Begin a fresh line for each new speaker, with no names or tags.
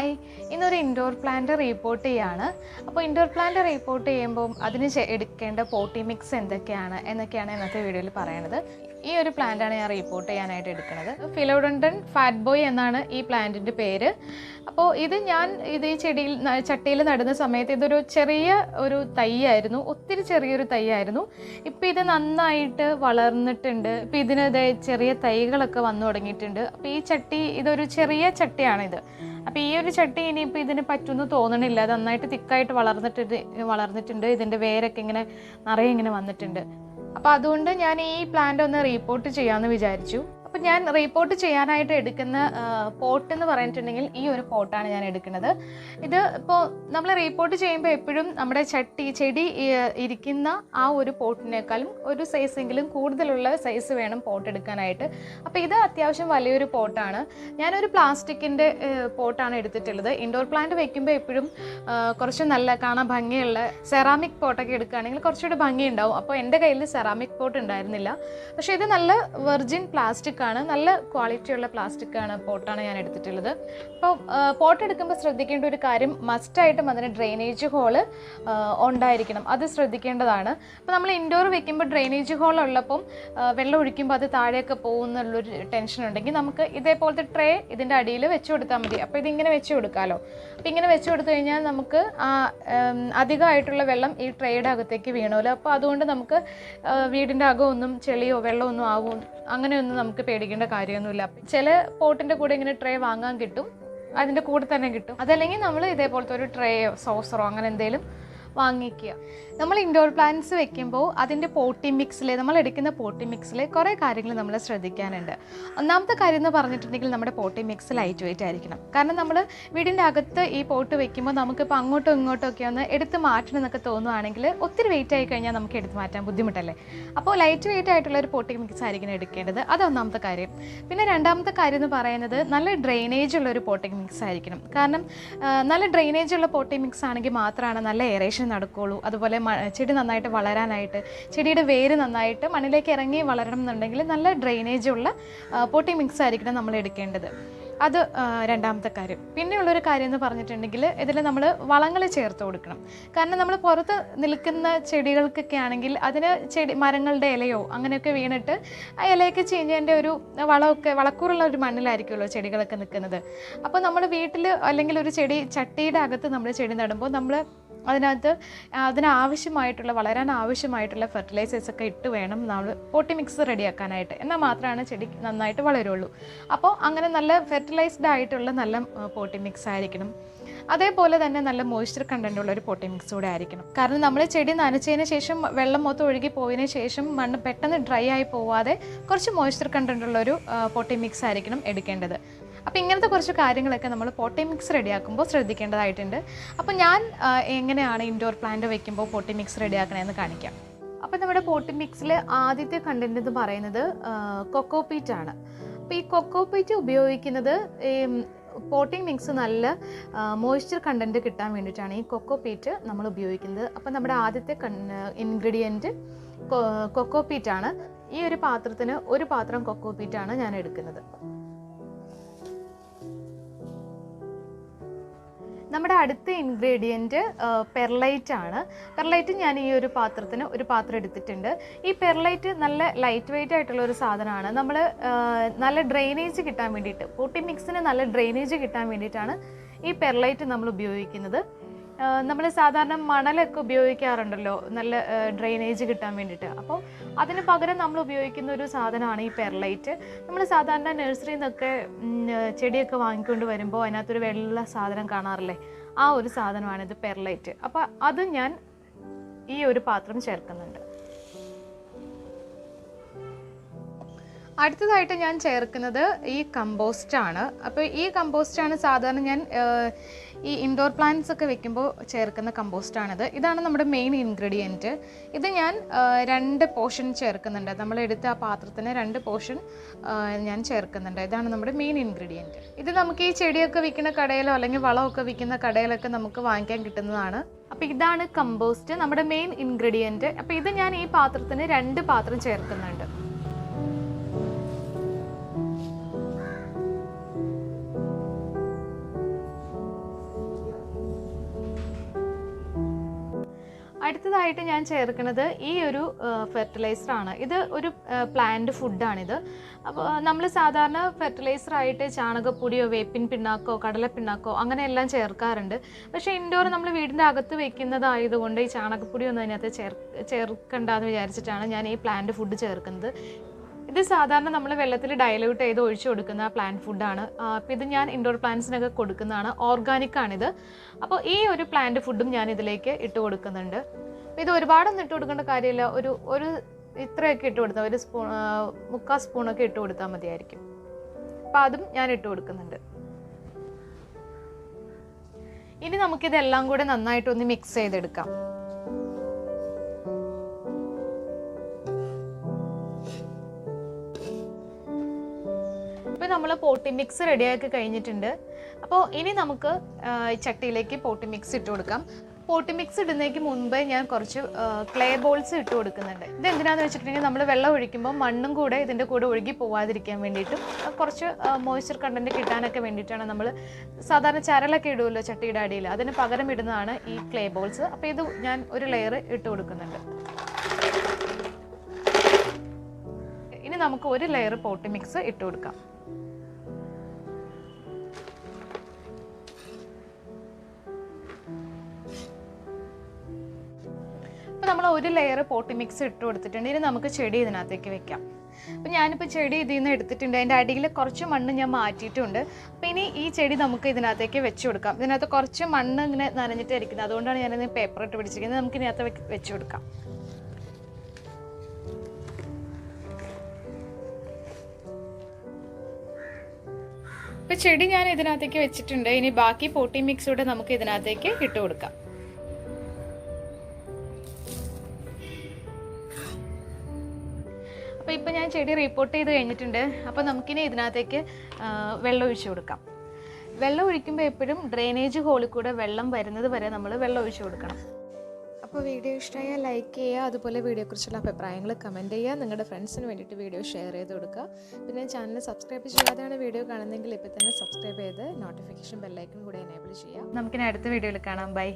Hi, ഇന്നൊരു indoor plant report ചെയ്യാണ്. അപ്പോൾ ഇൻഡോർ പ്ലാന്റ് റീപോർട്ട് ചെയ്യുമ്പോൾ അതിന് എടുക്കേണ്ട പോട്ടി മിക്സ് എന്തൊക്കെയാണ് എന്നൊക്കെയാണ് ഇന്നത്തെ വീഡിയോയിൽ പറയുന്നത്. ഈ ഒരു പ്ലാന്റാണ് ഞാൻ റീപോർട്ട് ചെയ്യാനായിട്ട് എടുക്കുന്നത്. ഫിലോഡൻഡ്രൻ ഫാറ്റ് ബോയ് എന്നാണ് ഈ പ്ലാന്റിൻ്റെ പേര്. അപ്പോൾ ഇത് ഈ ചട്ടിയിൽ നടുന്ന സമയത്ത് ഇതൊരു ചെറിയ ഒരു തൈയായിരുന്നു, ഒത്തിരി ചെറിയൊരു തൈയായിരുന്നു. ഇപ്പം ഇത് നന്നായിട്ട് വളർന്നിട്ടുണ്ട്. ഇപ്പം ഇതിന് ചെറിയ തൈകളൊക്കെ വന്നു തുടങ്ങിയിട്ടുണ്ട്. അപ്പോൾ ഇതൊരു ചെറിയ ചട്ടിയാണിത്. അപ്പോൾ ഈ ഒരു ചട്ടി ഇനിയിപ്പോൾ ഇതിന് പറ്റുമെന്ന് തോന്നണില്ല. നന്നായിട്ട് തിക്കായിട്ട് വളർന്നിട്ടുണ്ട്. ഇതിൻ്റെ വേരൊക്കെ നിറയെ ഇങ്ങനെ വന്നിട്ടുണ്ട്. അപ്പോൾ അതുകൊണ്ട് ഞാൻ ഈ പ്ലാന്റ് ഒന്ന് റീപോർട്ട് ചെയ്യാമെന്ന് വിചാരിച്ചു. അപ്പോൾ ഞാൻ റീപോർട്ട് ചെയ്യാനായിട്ട് എടുക്കുന്ന പോട്ട് എന്ന് പറഞ്ഞിട്ടുണ്ടെങ്കിൽ ഈ ഒരു പോട്ടാണ് ഞാൻ എടുക്കുന്നത്. ഇത് ഇപ്പോൾ നമ്മൾ റീപോർട്ട് ചെയ്യുമ്പോൾ എപ്പോഴും നമ്മുടെ ചെടി ഇരിക്കുന്ന ആ ഒരു പോട്ടിനേക്കാളും ഒരു സൈസെങ്കിലും കൂടുതലുള്ള സൈസ് വേണം പോട്ട് എടുക്കാനായിട്ട്. അപ്പോൾ ഇത് അത്യാവശ്യം വലിയൊരു പോട്ടാണ്. ഞാനൊരു പ്ലാസ്റ്റിക്കിൻ്റെ പോട്ടാണ് എടുത്തിട്ടുള്ളത്. ഇൻഡോർ പ്ലാന്റ് വെക്കുമ്പോൾ എപ്പോഴും കുറച്ച് നല്ല കാണാൻ ഭംഗിയുള്ള സെറാമിക് പോട്ടൊക്കെ എടുക്കുകയാണെങ്കിൽ കുറച്ചുകൂടി ഭംഗിയുണ്ടാവും. അപ്പോൾ എൻ്റെ കയ്യിൽ സെറാമിക് പോട്ട് ഉണ്ടായിരുന്നില്ല. പക്ഷേ ഇത് നല്ല വെർജിൻ പ്ലാസ്റ്റിക് ആണ്, നല്ല ക്വാളിറ്റിയുള്ള പോട്ടാണ് ഞാൻ എടുത്തിട്ടുള്ളത്. അപ്പോൾ പോട്ട് എടുക്കുമ്പോൾ ശ്രദ്ധിക്കേണ്ട ഒരു കാര്യം, മസ്റ്റായിട്ടും അതിന് ഡ്രെയിനേജ് ഹോള് ഉണ്ടായിരിക്കണം. അത് ശ്രദ്ധിക്കേണ്ടതാണ്. അപ്പോൾ നമ്മൾ ഇൻഡോർ വെക്കുമ്പോൾ ഡ്രെയിനേജ് ഹോൾ ഉള്ളപ്പം വെള്ളം ഒഴിക്കുമ്പോൾ അത് താഴെയൊക്കെ പോകുന്നുള്ളൊരു ടെൻഷൻ ഉണ്ടെങ്കിൽ നമുക്ക് ഇതേപോലത്തെ ട്രേ ഇതിൻ്റെ അടിയിൽ വെച്ച് കൊടുത്താൽ മതി. അപ്പോൾ ഇതിങ്ങനെ വെച്ച് കൊടുക്കാമല്ലോ. അപ്പോൾ ഇങ്ങനെ വെച്ച് കൊടുത്തു കഴിഞ്ഞാൽ നമുക്ക് അധികമായിട്ടുള്ള വെള്ളം ഈ ട്രേയുടെ അകത്തേക്ക് വീണല്ലോ. അപ്പോൾ അതുകൊണ്ട് നമുക്ക് വീടിൻ്റെ അകമൊന്നും ചെളിയോ വെള്ളമൊന്നും അങ്ങനെയൊന്നും നമുക്ക് പേടിക്കേണ്ട കാര്യമൊന്നുമില്ല. ചില പോട്ടിൻ്റെ കൂടെ ഇങ്ങനെ ട്രേ വാങ്ങാൻ കിട്ടും, അതിൻ്റെ കൂടെ തന്നെ കിട്ടും. അതല്ലെങ്കിൽ നമ്മൾ ഇതേപോലത്തെ ഒരു ട്രേയോ സോസറോ അങ്ങനെ എന്തെങ്കിലും വാങ്ങിക്കുക. നമ്മൾ ഇൻഡോർ പ്ലാന്റ്സ് വെക്കുമ്പോൾ അതിൻ്റെ നമ്മൾ എടുക്കുന്ന പോട്ടി മിക്സിൽ കുറേ കാര്യങ്ങൾ നമ്മൾ ശ്രദ്ധിക്കാനുണ്ട്. ഒന്നാമത്തെ കാര്യം എന്ന് പറഞ്ഞിട്ടുണ്ടെങ്കിൽ നമ്മുടെ പോട്ടി മിക്സ് ലൈറ്റ് വെയിറ്റ് ആയിരിക്കണം. കാരണം നമ്മൾ വീടിൻ്റെ അകത്ത് ഈ പോട്ട് വെക്കുമ്പോൾ നമുക്കിപ്പോൾ അങ്ങോട്ടും ഇങ്ങോട്ടും ഒക്കെ ഒന്ന് എടുത്ത് മാറ്റണം എന്നൊക്കെ തോന്നുവാണെങ്കിൽ ഒത്തിരി വെയിറ്റ് ആയി കഴിഞ്ഞാൽ നമുക്ക് എടുത്ത് മാറ്റാൻ ബുദ്ധിമുട്ടല്ലേ. അപ്പോൾ ലൈറ്റ് വെയിറ്റ് ആയിട്ടുള്ള ഒരു പോട്ടി മിക്സ് ആയിരിക്കണം എടുക്കേണ്ടത്. അത് ഒന്നാമത്തെ കാര്യം. പിന്നെ രണ്ടാമത്തെ കാര്യം എന്ന് പറയുന്നത് നല്ല ഡ്രെയിനേജ് ഉള്ള ഒരു പോട്ടി മിക്സ് ആയിരിക്കണം. കാരണം നല്ല ഡ്രെയിനേജ് ഉള്ള പോട്ടി മിക്സ് ആണെങ്കിൽ മാത്രമാണ് നല്ല എയറേഷൻ നടക്കുകയുള്ളൂ. അതുപോലെ ചെടി നന്നായിട്ട് വളരാനായിട്ട്, ചെടിയുടെ വേര് നന്നായിട്ട് മണ്ണിലേക്ക് ഇറങ്ങി വളരണം എന്നുണ്ടെങ്കിൽ നല്ല ഡ്രെയിനേജ് ഉള്ള പോട്ടി മിക്സ് ആയിരിക്കണം നമ്മൾ എടുക്കേണ്ടത്. അത് രണ്ടാമത്തെ കാര്യം. പിന്നെയുള്ളൊരു കാര്യം എന്ന് പറഞ്ഞിട്ടുണ്ടെങ്കിൽ ഇതിൽ നമ്മൾ വളങ്ങൾ ചേർത്ത് കൊടുക്കണം. കാരണം നമ്മൾ പുറത്ത് നിൽക്കുന്ന ചെടികൾക്കൊക്കെ ആണെങ്കിൽ അതിന് മരങ്ങളുടെ ഇലയോ അങ്ങനെയൊക്കെ വീണിട്ട് ആ ഇലയൊക്കെ ചീഞ്ഞതിൻ്റെ ഒരു വളക്കൂറുള്ള ഒരു മണ്ണിലായിരിക്കുമല്ലോ ചെടികളൊക്കെ നിൽക്കുന്നത്. അപ്പോൾ നമ്മൾ വീട്ടിൽ അല്ലെങ്കിൽ ഒരു ചട്ടിയുടെ അകത്ത് നമ്മൾ ചെടി നടുമ്പോൾ നമ്മൾ വളരാൻ ആവശ്യമായിട്ടുള്ള ഫെർട്ടിലൈസേഴ്സൊക്കെ ഇട്ട് വേണം നമ്മൾ പോട്ടി മിക്സ് റെഡിയാക്കാനായിട്ട്. എന്നാൽ മാത്രമാണ് ചെടി നന്നായിട്ട് വളരുള്ളൂ. അപ്പോൾ അങ്ങനെ നല്ല ഫെർട്ടിലൈസ്ഡ് ആയിട്ടുള്ള നല്ല പോട്ടി മിക്സ് ആയിരിക്കണം. അതേപോലെ തന്നെ നല്ല മോയ്സ്ചർ കണ്ടൻ്റ് ഉള്ള ഒരു പോട്ടി മിക്സ് കൂടെ ആയിരിക്കണം. കാരണം നമ്മൾ ചെടി നനച്ചതിന് ശേഷം വെള്ളം മൊത്തം ഒഴുകി പോയതിന് ശേഷം മണ്ണ് പെട്ടെന്ന് ഡ്രൈ ആയി പോവാതെ കുറച്ച് മോയ്സ്ചർ കണ്ടൻ്റ് ഉള്ളൊരു പോട്ടി മിക്സ് ആയിരിക്കണം എടുക്കേണ്ടത്. അപ്പോൾ ഇങ്ങനത്തെ കുറച്ച് കാര്യങ്ങളൊക്കെ നമ്മൾ പോട്ടി മിക്സ് റെഡിയാക്കുമ്പോൾ ശ്രദ്ധിക്കേണ്ടതായിട്ടുണ്ട്. അപ്പോൾ ഞാൻ എങ്ങനെയാണ് ഇൻഡോർ പ്ലാന്റ് വയ്ക്കുമ്പോൾ പോട്ടി മിക്സ് റെഡിയാക്കണമെന്ന് കാണിക്കാം. അപ്പോൾ നമ്മുടെ പോട്ടി മിക്സിൽ ആദ്യത്തെ കണ്ടൻറ്റ് എന്ന് പറയുന്നത് കൊക്കോപീറ്റ് ആണ്. അപ്പോൾ ഈ കൊക്കോപീറ്റ് ഉപയോഗിക്കുന്നത് പോട്ടിംഗ് മിക്സ് നല്ല മോയ്സ്ചർ കണ്ടൻറ്റ് കിട്ടാൻ വേണ്ടിയിട്ടാണ് ഈ കൊക്കോപീറ്റ് നമ്മൾ ഉപയോഗിക്കുന്നത്. അപ്പോൾ നമ്മുടെ ആദ്യത്തെ ഇൻഗ്രീഡിയൻറ്റ് കൊക്കോപീറ്റാണ്. ഈ ഒരു പാത്രത്തിന് ഒരു പാത്രം കൊക്കോപീറ്റാണ് ഞാൻ എടുക്കുന്നത്. നമ്മുടെ അടുത്ത ഇൻഗ്രീഡിയൻറ്റ് പെർലൈറ്റ് ആണ്. പെർലൈറ്റ് ഞാൻ ഈ ഒരു പാത്രത്തിന് ഒരു പാത്രം എടുത്തിട്ടുണ്ട്. ഈ പെർലൈറ്റ് നല്ല ലൈറ്റ് വെയിറ്റ് ആയിട്ടുള്ള ഒരു സാധനമാണ്. നമ്മൾ നല്ല ഡ്രെയിനേജ് കിട്ടാൻ വേണ്ടിയിട്ട്, പോട്ടി മിക്സിന് നല്ല ഡ്രെയിനേജ് കിട്ടാൻ വേണ്ടിയിട്ടാണ് ഈ പെർലൈറ്റ് നമ്മൾ ഉപയോഗിക്കുന്നത്. നമ്മൾ സാധാരണ മണലൊക്കെ ഉപയോഗിക്കാറുണ്ടല്ലോ നല്ല ഡ്രെയിനേജ് കിട്ടാൻ വേണ്ടിയിട്ട്. അപ്പോൾ അതിന് പകരം നമ്മൾ ഉപയോഗിക്കുന്ന ഒരു സാധനമാണ് ഈ പെർലൈറ്റ്. നമ്മൾ സാധാരണ നഴ്സറിയിൽ നിന്നൊക്കെ ചെടിയൊക്കെ വാങ്ങിക്കൊണ്ട് വരുമ്പോൾ അതിനകത്തൊരു വെള്ള സാധനം കാണാറില്ലേ, ആ ഒരു സാധനമാണിത് പെർലൈറ്റ്. അപ്പോൾ അത് ഞാൻ ഈ ഒരു പാത്രം ചേർക്കുന്നുണ്ട്. അടുത്തതായിട്ട് ഞാൻ ചേർക്കുന്നത് ഈ കമ്പോസ്റ്റാണ്. അപ്പോൾ ഈ കമ്പോസ്റ്റാണ് സാധാരണ ഞാൻ ഈ ഇൻഡോർ പ്ലാന്റ്സ് ഒക്കെ വെക്കുമ്പോൾ ചേർക്കുന്ന കമ്പോസ്റ്റാണിത്. ഇതാണ് നമ്മുടെ മെയിൻ ഇൻഗ്രീഡിയൻറ്റ്. ഇത് ഞാൻ 2 പോർഷൻ ചേർക്കുന്നുണ്ട്. നമ്മൾ എടുത്ത ആ പാത്രത്തിന് 2 പോർഷൻ ഞാൻ ചേർക്കുന്നുണ്ട്. ഇതാണ് നമ്മുടെ മെയിൻ ഇൻഗ്രീഡിയൻറ്റ്. ഇത് നമുക്ക് ഈ ചെടിയൊക്കെ വിൽക്കുന്ന കടയിലോ അല്ലെങ്കിൽ വളമൊക്കെ വിൽക്കുന്ന കടയിലൊക്കെ നമുക്ക് വാങ്ങിക്കാൻ കിട്ടുന്നതാണ്. അപ്പോൾ ഇതാണ് കമ്പോസ്റ്റ്, നമ്മുടെ മെയിൻ ഇൻഗ്രീഡിയൻറ്റ്. അപ്പോൾ ഇത് ഞാൻ ഈ പാത്രത്തിന് 2 പാത്രം ചേർക്കുന്നുണ്ട്. അടുത്തതായിട്ട് ഞാൻ ചേർക്കുന്നത് ഈ ഒരു ഫെർട്ടിലൈസറാണ്. ഇത് ഒരു പ്ലാന്റ് ഫുഡാണിത്. അപ്പോൾ നമ്മൾ സാധാരണ ഫെർട്ടിലൈസറായിട്ട് ചാണകപ്പൊടിയോ വേപ്പിൻ പിണ്ണാക്കോ കടലപ്പിണ്ണാക്കോ അങ്ങനെയെല്ലാം ചേർക്കാറുണ്ട്. പക്ഷേ ഇൻഡോർ നമ്മൾ വീടിൻ്റെ അകത്ത് വെക്കുന്നതായതുകൊണ്ട് ഈ ചാണകപ്പൊടിയൊന്നും അതിനകത്ത് ചേർക്കണ്ടെന്ന് വിചാരിച്ചിട്ടാണ് ഞാൻ ഈ പ്ലാന്റ് ഫുഡ് ചേർക്കുന്നത്. ഇത് സാധാരണ നമ്മൾ വെള്ളത്തിൽ ഡയലൂട്ട് ചെയ്ത് ഒഴിച്ചു കൊടുക്കുന്ന പ്ലാന്റ് ഫുഡാണ്. അപ്പോൾ ഇത് ഞാൻ ഇൻഡോർ പ്ലാന്റ്സിനൊക്കെ കൊടുക്കുന്നതാണ്. ഓർഗാനിക്കാണിത്. അപ്പോൾ ഈ ഒരു പ്ലാന്റ് ഫുഡും ഞാൻ ഇതിലേക്ക് ഇട്ട് കൊടുക്കുന്നുണ്ട്. അപ്പോൾ ഇത് ഒരുപാടൊന്നും ഇട്ട് കൊടുക്കേണ്ട കാര്യമില്ല. ഒരു ഇത്രയൊക്കെ ഇട്ട് കൊടുത്താൽ, ഒരു സ്പൂൺ 3/4 സ്പൂണൊക്കെ ഇട്ട് കൊടുത്താൽ മതിയായിരിക്കും. അപ്പോൾ അതും ഞാൻ ഇട്ട് കൊടുക്കുന്നുണ്ട്. ഇനി നമുക്കിതെല്ലാം കൂടെ നന്നായിട്ടൊന്ന് മിക്സ് ചെയ്തെടുക്കാം. ഇപ്പോൾ നമ്മൾ പോട്ടി മിക്സ് റെഡിയാക്കി കഴിഞ്ഞിട്ടുണ്ട്. അപ്പോൾ ഇനി നമുക്ക് ചട്ടിയിലേക്ക് പോട്ടി മിക്സ് ഇട്ട് കൊടുക്കാം. പോട്ടി മിക്സ് ഇടുന്നതിന് മുൻപേ ഞാൻ കുറച്ച് ക്ലേ ബോൾസ് ഇട്ട് കൊടുക്കുന്നുണ്ട്. ഇതെന്തിനാണെന്ന് വെച്ചിട്ടുണ്ടെങ്കിൽ നമ്മൾ വെള്ളം ഒഴിക്കുമ്പോൾ മണ്ണും കൂടെ ഇതിൻ്റെ കൂടെ ഒഴുകി പോവാതിരിക്കാൻ വേണ്ടിയിട്ടും കുറച്ച് മോയ്സ്ചർ കണ്ടൻറ്റ് കിട്ടാനൊക്കെ വേണ്ടിയിട്ടാണ് നമ്മൾ സാധാരണ ചരലൊക്കെ ഇടുമല്ലോ ചട്ടിയുടെ അടിയിൽ, അതിന് പകരം ഇടുന്നതാണ് ഈ ക്ലേ ബോൾസ്. അപ്പോൾ ഇത് ഞാൻ ഒരു ലെയർ ഇട്ട് കൊടുക്കുന്നുണ്ട്. ഇനി നമുക്ക് ഒരു ലെയർ പോട്ടി മിക്സ് ഇട്ട് കൊടുക്കാം. അപ്പോൾ നമ്മൾ ഒരു ലെയർ പോട്ടി മിക്സ് ഇട്ട് കൊടുത്തിട്ടുണ്ട്. ഇനി നമുക്ക് ചെടി ഇതിനകത്തേക്ക് വെക്കാം. അപ്പോൾ ഞാനിപ്പോൾ ചെടി ഇതിൽ നിന്ന് എടുത്തിട്ടുണ്ട്. അതിൻ്റെ അടിയിൽ കുറച്ച് മണ്ണ് ഞാൻ മാറ്റിയിട്ടുണ്ട്. അപ്പോൾ ഇനി ഈ ചെടി നമുക്ക് ഇതിനകത്തേക്ക് വെച്ച് കൊടുക്കാം. ഇതിനകത്ത് കുറച്ച് മണ്ണ് ഇങ്ങനെ നനഞ്ഞിട്ടായിരിക്കുന്നത്, അതുകൊണ്ടാണ് ഞാനിത് പേപ്പർ ഇട്ട് പിടിച്ചിരിക്കുന്നത്. നമുക്ക് ഇതിനകത്ത് വെച്ച് കൊടുക്കാം. ഇപ്പോൾ ചെടി ഞാൻ ഇതിനകത്തേക്ക് വെച്ചിട്ടുണ്ട്. ഇനി ബാക്കി പോട്ടി മിക്സ് കൂടെ നമുക്ക് ഇതിനകത്തേക്ക് ഇട്ട് കൊടുക്കാം. അപ്പോൾ ഇപ്പോൾ ഞാൻ ചെടി റിപ്പോർട്ട് ചെയ്ത് കഴിഞ്ഞിട്ടുണ്ട്. അപ്പോൾ നമുക്കിനി ഇതിനകത്തേക്ക് വെള്ളം ഒഴിച്ചു കൊടുക്കാം. വെള്ളം ഒഴിക്കുമ്പോൾ എപ്പോഴും ഡ്രെയിനേജ് ഹോളിൽ കൂടെ വെള്ളം വരുന്നത് വരെ നമ്മൾ വെള്ളം ഒഴിച്ചു കൊടുക്കണം. അപ്പോൾ വീഡിയോ ഇഷ്ടമായാൽ ലൈക്ക് ചെയ്യുക. അതുപോലെ വീഡിയോയെക്കുറിച്ചുള്ള അഭിപ്രായങ്ങൾ കമൻറ്റ് ചെയ്യുക. നിങ്ങളുടെ ഫ്രണ്ട്സിന് വേണ്ടിയിട്ട് വീഡിയോ ഷെയർ ചെയ്ത് കൊടുക്കുക. പിന്നെ ചാനൽ സബ്സ്ക്രൈബ് ചെയ്യാതെയാണ് വീഡിയോ കാണുന്നതെങ്കിൽ ഇപ്പോൾ തന്നെ സബ്സ്ക്രൈബ് ചെയ്ത് നോട്ടിഫിക്കേഷൻ ബെല്ലൈക്കൺ കൂടെ എനേബിൾ ചെയ്യുക. നമുക്കിനി അടുത്ത വീഡിയോയിൽ കാണാം. ബൈ.